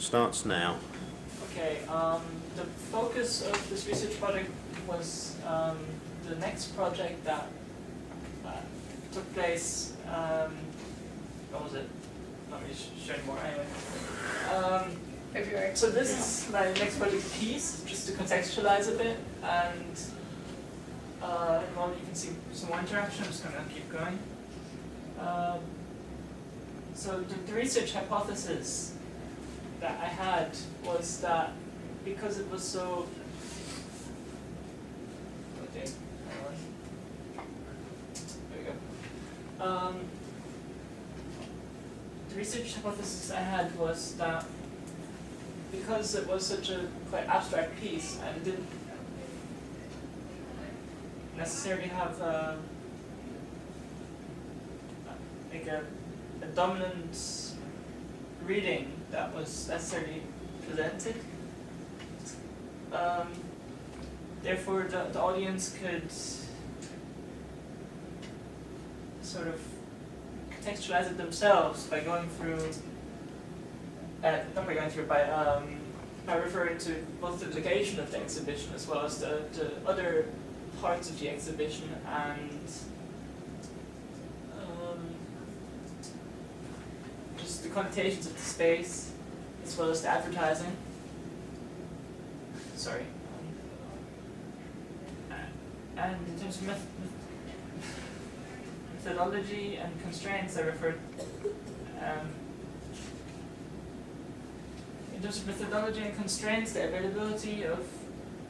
starts now. Okay, the focus of this research project was the next project that took place, what was it? Not really sure anymore, anyway. February. So this is my next project piece, just to contextualize a bit, and well, you can see some more interaction. I'm just going to keep going. So the research hypothesis that I had was that because it was so, okay, there we go. The research hypothesis I had was that because it was such a quite abstract piece and didn't necessarily have like a dominant reading that was necessarily presented. Therefore, the audience could sort of contextualize it themselves by going through, by referring to both the location of the exhibition as well as the other parts of the exhibition and just the connotations of the space as well as the advertising. Sorry. And in terms of methodology and constraints, I referred. In terms of methodology and constraints, the availability of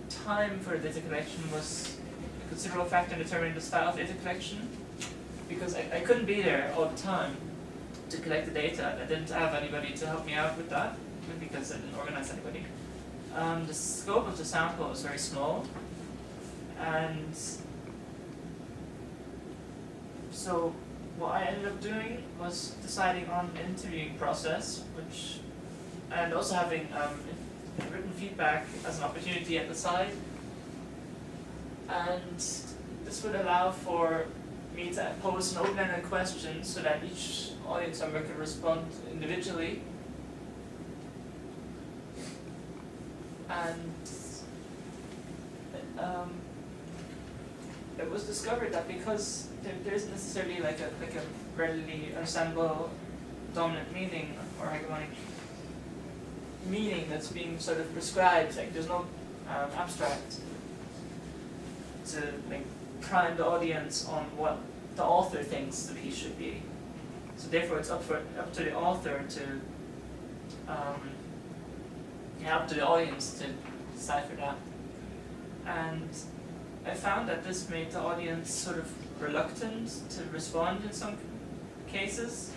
time for data collection was a considerable factor in determining the style of data collection, because I couldn't be there all the time to collect the data. I didn't have anybody to help me out with that, because I didn't organize anybody. The scope of the sample was very small, and so what I ended up doing was deciding on an interviewing process, and also having written feedback as an opportunity at the side. And this would allow for me to pose an open-ended question so that each audience member could respond individually. And it was discovered that because there isn't necessarily like a readily understandable dominant meaning or hegemonic meaning that's being sort of prescribed, like there's no abstract to like prime the audience on what the author thinks the piece should be. So therefore it's up to the author to up to the audience to decipher that. And I found that this made the audience sort of reluctant to respond in some cases,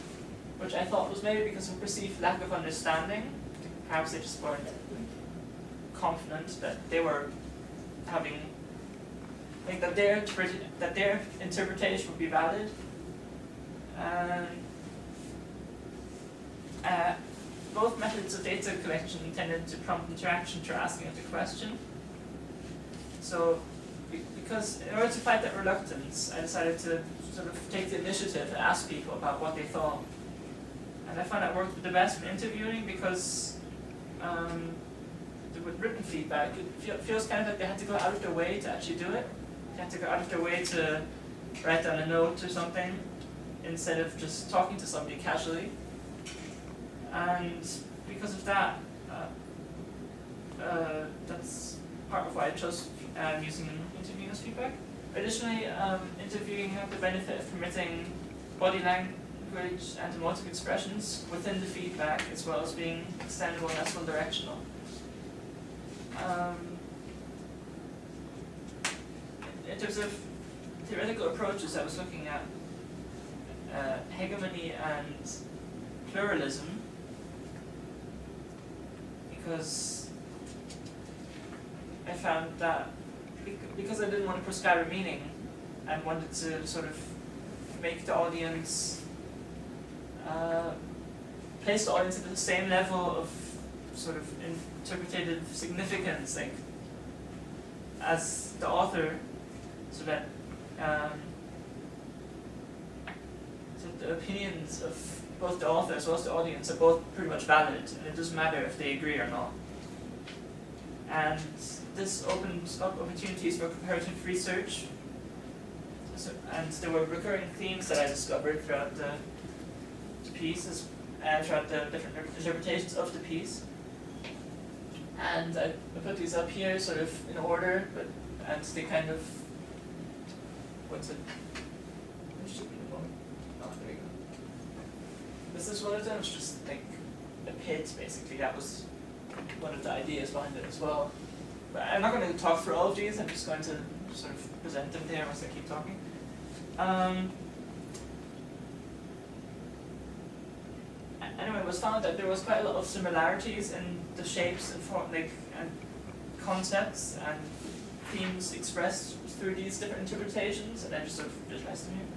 which I thought was maybe because of perceived lack of understanding. Perhaps they just weren't confident that they were having, like that their interpretation would be valid. Both methods of data collection tended to prompt interaction through asking of the question. So, because in order to fight that reluctance, I decided to sort of take the initiative to ask people about what they thought. And I found that worked the best when interviewing because with written feedback, it feels kind of like they had to go out of their way to actually do it. They had to go out of their way to write down a note or something instead of just talking to somebody casually. And because of that, that's part of why I chose using interviewing as feedback. Additionally, interviewing had the benefit of permitting body language and emotive expressions within the feedback as well as being extendable and as well directional. In terms of theoretical approaches, I was looking at hegemony and pluralism, because I found that because I didn't want to prescribe a meaning and wanted to sort of make the audience, place the audience at the same level of sort of interpretative significance, like as the author, so that the opinions of both the author as well as the audience are both pretty much valid, and it doesn't matter if they agree or not. And this opens up opportunities for comparative research. So, and there were recurring themes that I discovered throughout the pieces, throughout the different interpretations of the piece. And I put these up here sort of in order, and they kind of, what's it? It should be the moment. Oh, there we go. This is one of them, it's just like a pit basically. That was one of the ideas behind it as well. But I'm not going to talk through all of these, I'm just going to sort of present them there once I keep talking. Anyway, it was found that there was quite a lot of similarities in the shapes and and concepts and themes expressed through these different interpretations, and I just sort of visualized them here.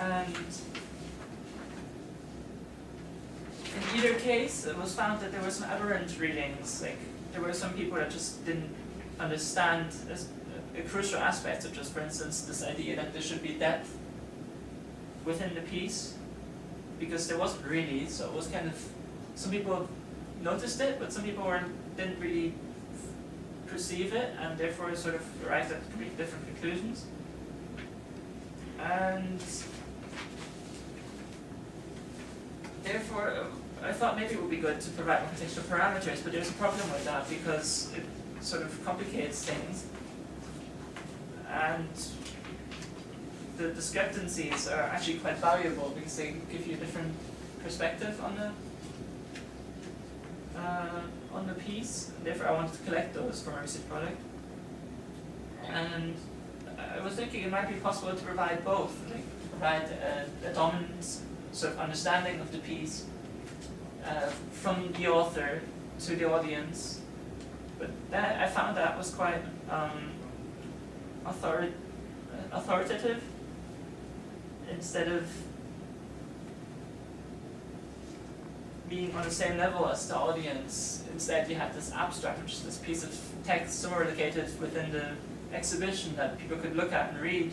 And in either case, it was found that there were some aberrant readings. Like there were some people that just didn't understand a crucial aspect of just, for instance, this idea that there should be depth within the piece, because there wasn't really. So it was kind of, some people noticed it, but some people didn't really perceive it, and therefore sort of arrived at completely different conclusions. And therefore, I thought maybe it would be good to provide more contextual parameters, but there's a problem with that because it sort of complicates things. And the discrepancies are actually quite valuable because they give you a different perspective on the piece. And therefore, I wanted to collect those for my research project. And I was thinking it might be possible to provide both, like provide a dominant sort of understanding of the piece from the author to the audience. But that, I found that was quite authoritative instead of being on the same level as the audience. Instead, you had this abstract, which is this piece of text somewhere located within the exhibition that people could look at and read.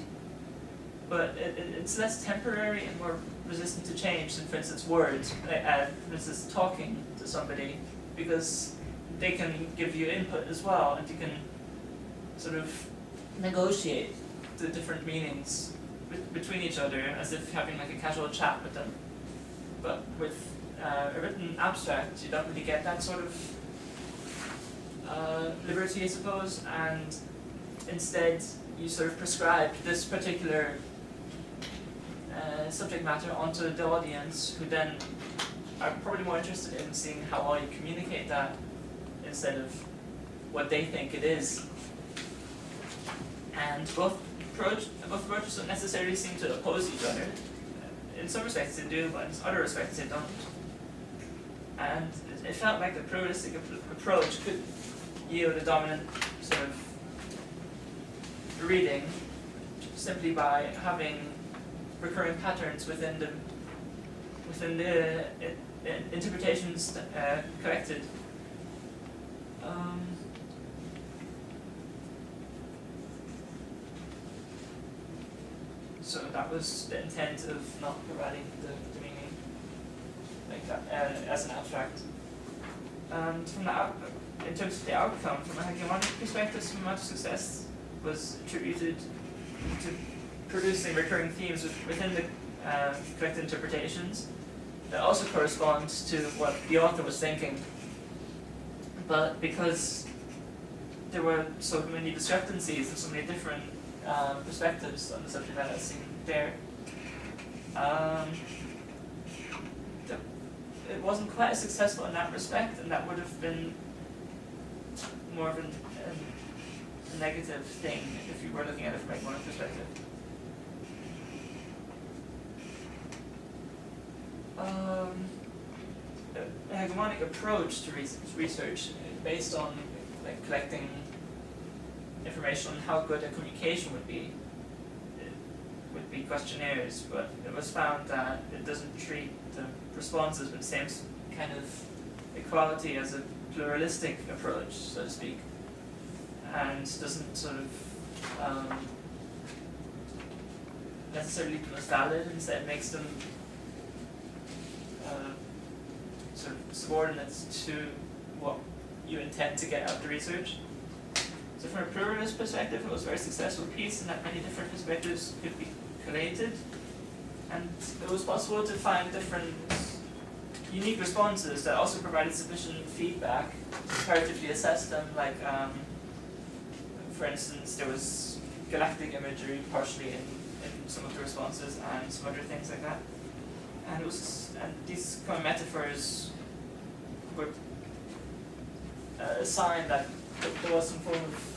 But it's less temporary and more resistant to change than, for instance, words. For instance, talking to somebody, because they can give you input as well, and you can sort of negotiate the different meanings between each other as if having like a casual chat with them. But with a written abstract, you don't really get that sort of liberty, I suppose, and instead you sort of prescribe this particular subject matter onto the audience, who then are probably more interested in seeing how well you communicate that instead of what they think it is. And both approaches don't necessarily seem to oppose each other. In some respects they do, but in other respects they don't. And it felt like the pluralistic approach could yield a dominant sort of reading simply by having recurring patterns within the interpretations collected. So that was the intent of not providing the meaning like that as an abstract. And from in terms of the outcome, from a hegemonic perspective, some amount of success was attributed to producing recurring themes within the collected interpretations that also corresponds to what the author was thinking. But because there were so many discrepancies and so many different perspectives on the subject matter seen there, it wasn't quite as successful in that respect, and that would have been more of a negative thing if you were looking at it from a hegemonic perspective. A hegemonic approach to research based on like collecting information on how good a communication would be questionnaires, but it was found that it doesn't treat the responses with the same kind of equality as a pluralistic approach, so to speak, and doesn't sort of necessarily leave them as valid. Instead, makes them sort of subordinate to what you intend to get out of the research. So from a pluralist perspective, it was a very successful piece in that many different perspectives could be collated, and it was possible to find different unique responses that also provided sufficient feedback to comparatively assess them. Like, for instance, there was galactic imagery partially in some of the responses and some other things like that. And it was, and these kind of metaphors were a sign that there was some form of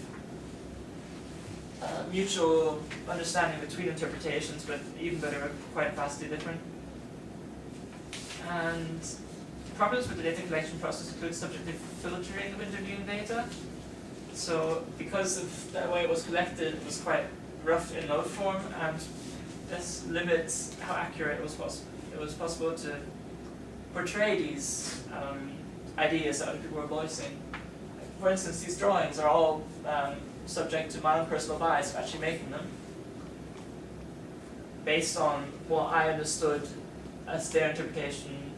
mutual understanding between interpretations, but even though they were quite vastly different. And problems with the data collection process include subjective filtering of interviewing data. So because of the way it was collected, it was quite rough in node form, and this limits how accurate it was possible. It was possible to portray these ideas that other people were voicing. For instance, these drawings are all subject to my own personal bias of actually making them, based on what I understood as their interpretation.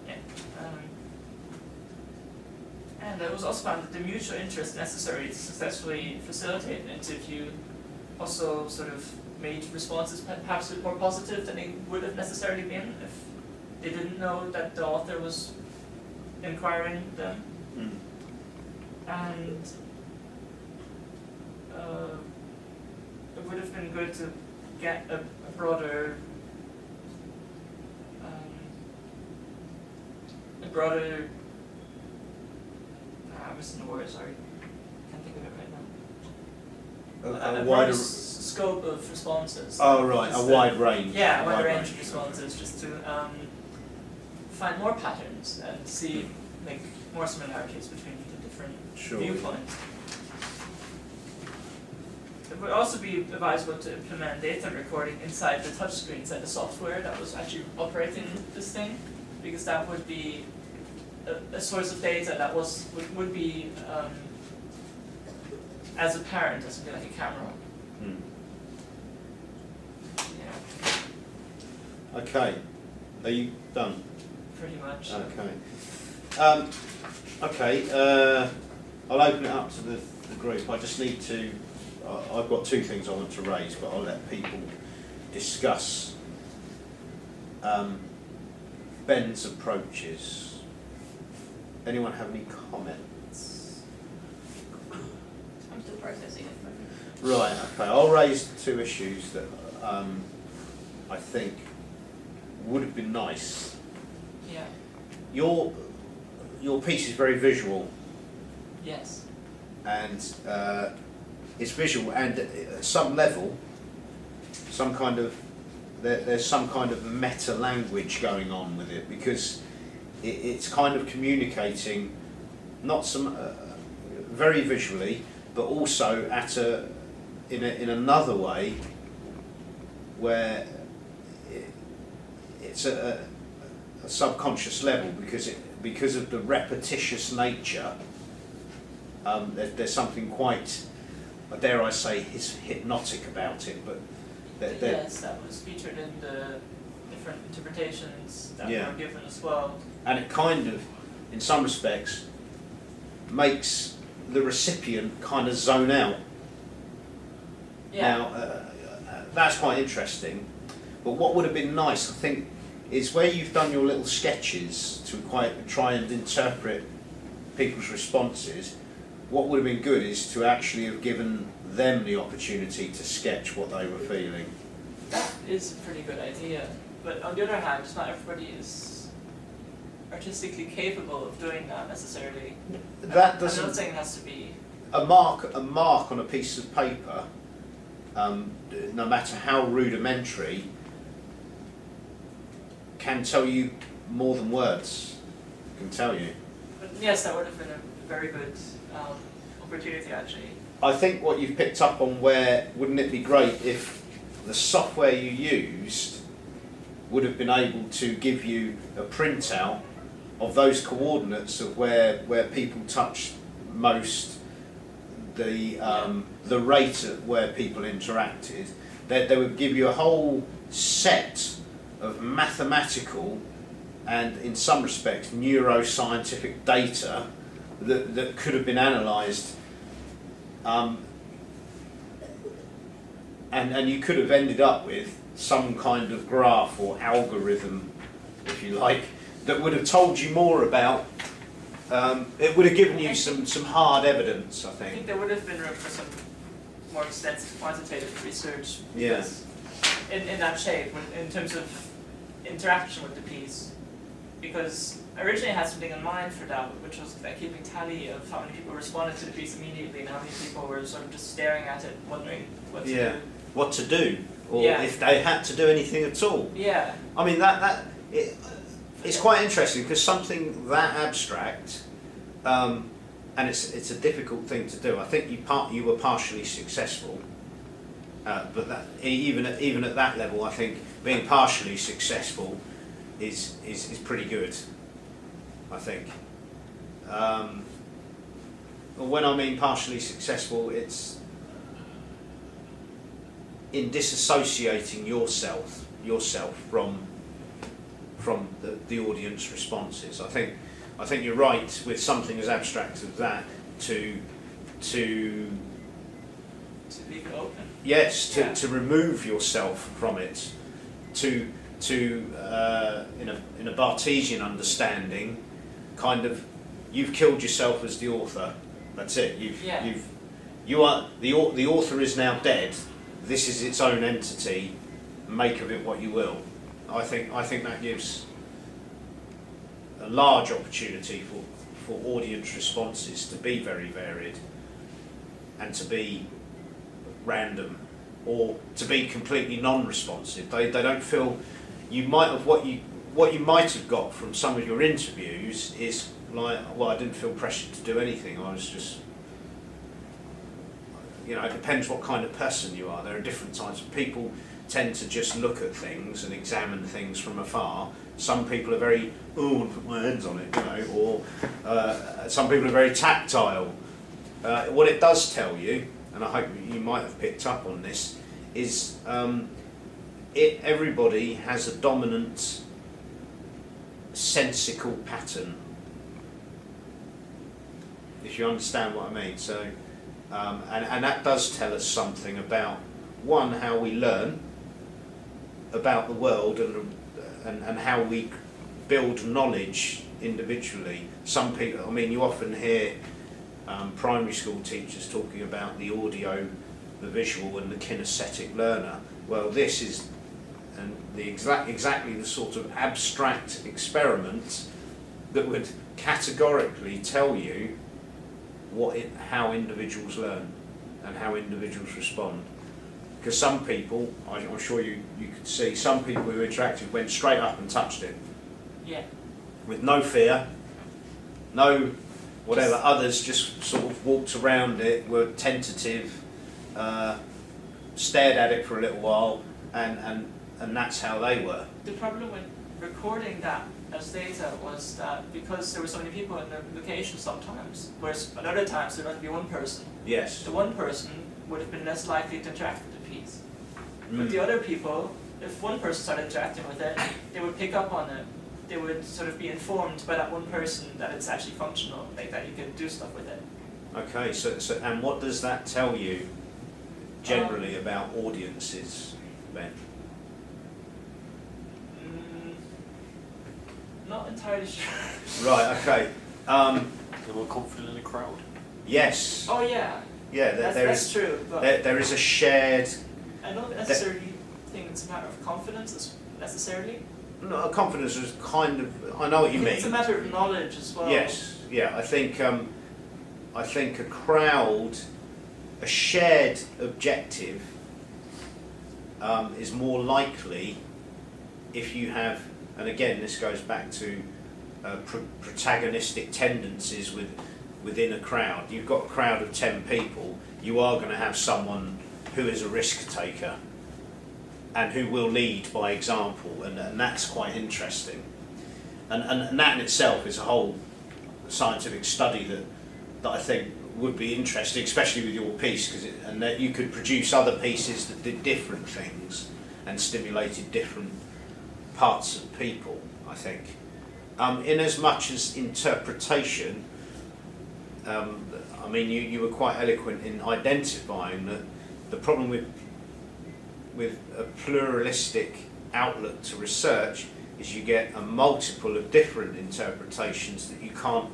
Yeah. And it was also found that the mutual interest necessary to successfully facilitate an interview also sort of made responses perhaps a bit more positive than they would have necessarily been if they didn't know that the author was inquiring them. And it would have been good to get a broader I'm missing the word, sorry. Can't think of it right now. A wider scope of responses. Oh right, a wide range. Yeah, a wide range of responses, just to find more patterns and see like more similarities between the different viewpoints. It would also be advisable to implement data recording inside the touchscreen, inside the software that was actually operating this thing, because that would be a source of data that would be as apparent as something like a camera. Yeah. Okay, are you done? Pretty much. Okay. I'll open it up to the group. I just need to. I've got two things I want to raise, but I'll let people discuss Ben's approaches. Anyone have any comments? I'm still processing it. Right, okay. I'll raise two issues that I think would have been nice. Yeah. Your piece is very visual. Yes. And it's visual, and at some level, there's some kind of meta language going on with it, because it's kind of communicating, not some very visually, but also in another way, where it's a subconscious level, because of the repetitious nature. There's something quite, dare I say, hypnotic about it. But yes, that was featured in the different interpretations that were given as well. And it kind of, in some respects, makes the recipient kind of zone out. Yeah. Now, that's quite interesting. But what would have been nice, I think, is where you've done your little sketches to quite try and interpret people's responses. What would have been good is to actually have given them the opportunity to sketch what they were feeling. That is a pretty good idea. But on the other hand, not everybody is artistically capable of doing that necessarily. That doesn't. I'm not saying it has to be A mark on a piece of paper, no matter how rudimentary, can tell you more than words can tell you. But yes, that would have been a very good opportunity actually. I think what you've picked up on, where wouldn't it be great if the software you used would have been able to give you a printout of those coordinates of where people touch most, the rate at where people interacted. They would give you a whole set of mathematical and in some respects neuroscientific data that could have been analysed, and you could have ended up with some kind of graph or algorithm, if you like, that would have told you more about. It would have given you some hard evidence, I I think think. there would have been room for some more extensive quantitative research. Yeah. Because in that shape, in terms of interaction with the piece. Because originally I had something in mind for that, which was like keeping tally of how many people responded to the piece immediately and how many people were sort of just staring at it, wondering what to do. What to do, or Yeah. if they had to do anything at all. Yeah. I mean, it's quite interesting because something that abstract, and it's a difficult thing to do. I think you were partially successful, but that even at that level, I think being partially successful is pretty good. I think. When I mean partially successful, it's in disassociating yourself from the audience responses. I think you're right with something as abstract as that to leave it open. yes, Yeah. to remove yourself from it, to in a Barthesian understanding, kind of, you've killed yourself as the author. That's it. You are the author is now dead. This is its own entity. Make of it what you will. I think that gives a large opportunity for audience responses to be very varied and to be random, or to be completely non-responsive. They don't feel you might have what you might have got from some of your interviews is like, well, I didn't feel pressured to do anything. I was just, it depends what kind of person you are. There are different types of people. Tend to just look at things and examine things from afar. Some people are very, I want to put my hands on it, or some people are very tactile. What it does tell you, and I hope you might have picked up on this, is everybody has a dominant sensical pattern, if you understand what I mean. So, and that does tell us something about, one, how we learn about the world and how we build knowledge individually. Some people, I mean, you often hear primary school teachers talking about the audio, the visual and the kinesthetic learner. Well, this is exactly the sort of abstract experiment that would categorically tell you how individuals learn and how individuals respond. Because some people, I'm sure you could see, some people who interacted went straight up and touched it. Yeah. With no fear, no whatever. Others just sort of walked around it, were tentative, stared at it for a little while, and that's how they were. The problem with recording that as data was that because there were so many people in the location sometimes, whereas at other times there might be one person, Yes. the one person would have been less likely to interact with the piece. Mm. But the other people, if one person started interacting with it, they would pick up on it. They would sort of be informed by that one person that it's actually functional, like that you can do stuff with it. Okay, so and what does that tell you generally about audiences, Ben? Not entirely sure. Right, okay. They were confident in the crowd. Yes. Oh yeah. Yeah, That's true. But there is a shared. I don't necessarily think it's a matter of confidence necessarily. No, confidence is kind of. I know what you mean. It's a matter of knowledge as well. Yes. Yeah. I think a crowd, a shared objective, is more likely if you have. And again, this goes back to protagonistic tendencies within a crowd. You've got a crowd of 10 people, you are going to have someone who is a risk taker and who will lead by example, and that's quite interesting. And that in itself is a whole scientific study that I think would be interesting, especially with your piece, and that you could produce other pieces that did different things and stimulated different parts of people, I think. In as much as interpretation, I mean, you were quite eloquent in identifying that the problem with a pluralistic outlook to research is you get a multiple of different interpretations that you can't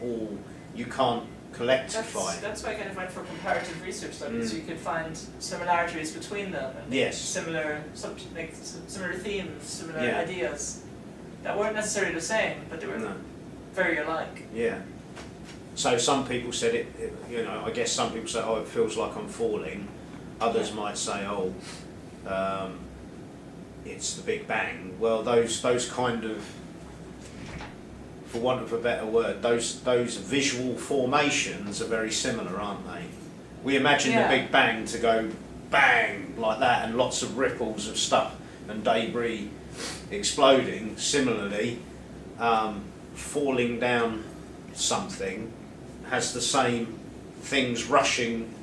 collectivify. That's why I kind of went for comparative research studies. So you could find similarities between them and Yes. similar themes, similar Yeah. ideas that weren't necessarily the same, but they were No. very alike. Yeah. So some people said I guess some people say, oh, it feels like I'm falling. Others Yeah. might say, oh, it's the Big Bang. Well, those kind of, for want of a better word, those visual formations are very similar, aren't they? We imagine Yeah. the Big Bang to go bang like that, and lots of ripples of stuff and debris exploding. Similarly, falling down something has the same things rushing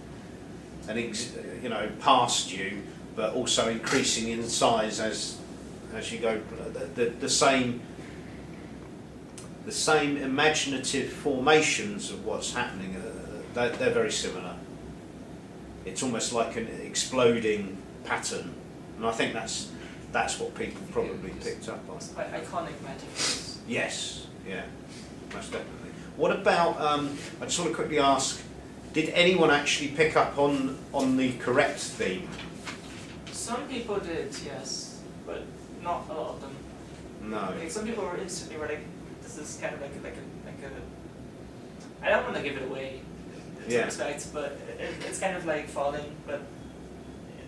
and past you, but also increasing in size as you go. The same imaginative formations of what's happening. They're very similar. It's almost like an exploding pattern, and I think that's what people probably picked up on. It's quite iconic metaphors. Yes, yeah, most definitely. What about, I just want to quickly ask, did anyone actually pick up on the correct theme? Some people did, yes, but not a lot of them. No. Like, some people were instantly like, this is kind of like a I don't want to give it away in some respects, but it's kind of like falling, but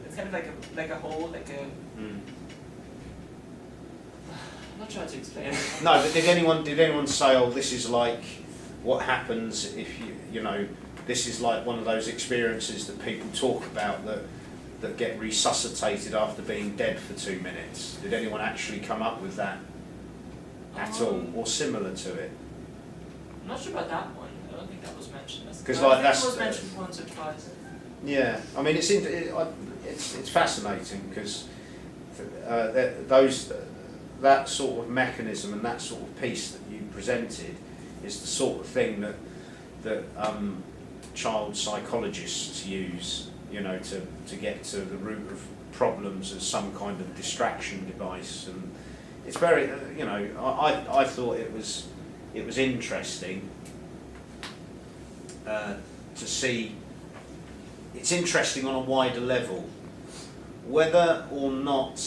it's kind of like a hole, like a. I'm not trying to explain it. No, but did anyone say, oh, this is like what happens if this is like one of those experiences that people talk about that get resuscitated after being dead for 2 minutes? Did anyone actually come up with that at all, or similar to it? I'm not sure about that one. I don't think that was mentioned. Because I like think that's it was mentioned once or twice. Yeah, I mean it's fascinating because that sort of mechanism and that sort of piece that you presented is the sort of thing that child psychologists use, to get to the root of problems as some kind of distraction device, and it's very, I thought it was interesting to see. It's interesting on a wider level whether or not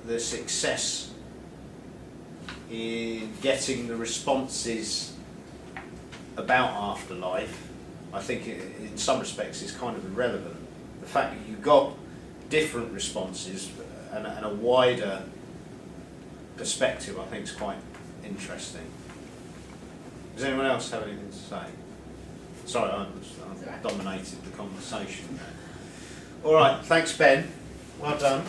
the success in getting the responses about afterlife, I think in some respects is kind of irrelevant. The fact that you got different responses and a wider perspective, I think, is quite interesting. Does anyone else have anything to say? Sorry, I dominated the conversation there. All right, thanks, Ben. Well done.